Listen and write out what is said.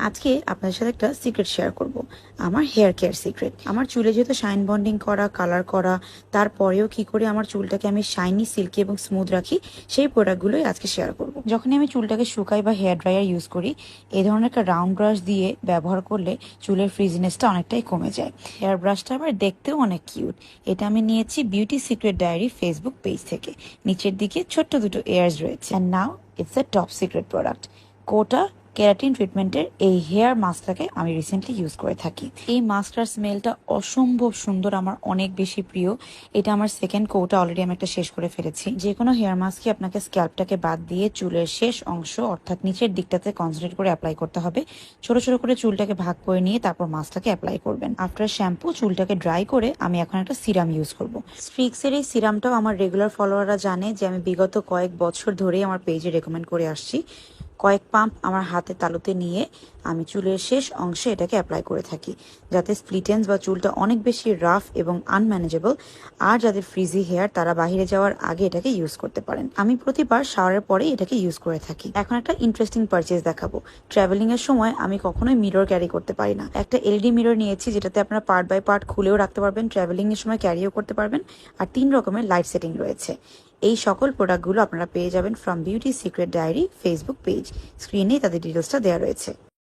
আজকে আপনাদের সাথে একটা সিক্রেট শেয়ার করব। আমার হেয়ার কেয়ার সিক্রেট। আমার চুলে যেহেতু শাইন বন্ডিং করা, কালার করা, তারপরেও কি করে আমার চুলটাকে আমি শাইনি, সিল্কি এবং স্মুথ রাখি, সেই প্রোডাক্টগুলোই আজকে শেয়ার করব। যখনই আমি চুলটাকে শুকাই বা হেয়ার ড্রায়ার ইউজ করি, এই ধরনের একটা রাউন্ড ব্রাশ দিয়ে ব্যবহার করলে চুলের ফ্রিজিনেসটা অনেকটাই কমে যায়। হেয়ার ব্রাশটা আবার দেখতেও অনেক কিউট। এটা আমি নিয়েছি Beauty Secret Diary Facebook page থেকে। নিচের দিকে ছোট্ট দুটো এয়ার্স রয়েছে। And now it's a top secret product. কোটা কেরাটিন ট্রিটমেন্টের এই হেয়ার মাস্কটাকে আমি রিসেন্টলি ইউজ করে থাকি। এই মাস্কটার স্মেলটা অসম্ভব সুন্দর, আমার অনেক বেশি প্রিয়। এটা আমার সেকেন্ড কোটা, অলরেডি আমি একটা শেষ করে ফেলেছি। যে কোনো হেয়ার মাস্কই আপনাকে স্ক্যাল্পটাকে বাদ দিয়ে চুলের শেষ অংশ অর্থাৎ নিচের দিকটাতে কনসেন্ট্রেট করে অ্যাপ্লাই করতে হবে। ছোট ছোট করে চুলটাকে ভাগ করে নিয়ে তারপর মাস্কটাকে অ্যাপ্লাই করবেন। আফটার শ্যাম্পু চুলটাকে ড্রাই করে আমি এখন একটা সিরাম ইউজ করব। স্ট্রিক্সের এই সিরামটাও আমার রেগুলার ফলোয়াররা জানে যে আমি বিগত কয়েক বছর ধরেই আমার পেজে রেকমেন্ড করে আসছি। কয়েক পাম্প আমার হাতে তালুতে নিয়ে আমি চুলের শেষ অংশে এটাকে অ্যাপ্লাই করে থাকি, যাতে স্প্লিটেন্স বা চুলটা অনেক বেশি রাফ এবং আনম্যানেজেবল আর যাদের ফ্রিজি হেয়ার তারা বাইরে যাওয়ার আগে এটাকে ইউজ করতে পারেন। আমি প্রতিবার শাওয়ারের পরে এটাকে ইউজ করে থাকি। এখন একটা ইন্টারেস্টিং পারচেজ দেখাবো। ট্রাভেলিং এর সময় আমি কখনোই মিরর ক্যারি করতে পারি না। একটা এলইডি মিরর নিয়েছি, যেটাতে আপনারা পার্ট বাই পার্ট খুলেও রাখতে পারবেন, ট্রাভেলিং এর সময় ক্যারিও করতে পারবেন। আর 3 রকমের লাইট সেটিং রয়েছে। এই সকল প্রোডাক্টগুলো আপনারা পেয়ে যাবেন from Beauty Secret Diary Facebook page. স্ক্রিনে তাদের ডিটেলসটা দেওয়া রয়েছে।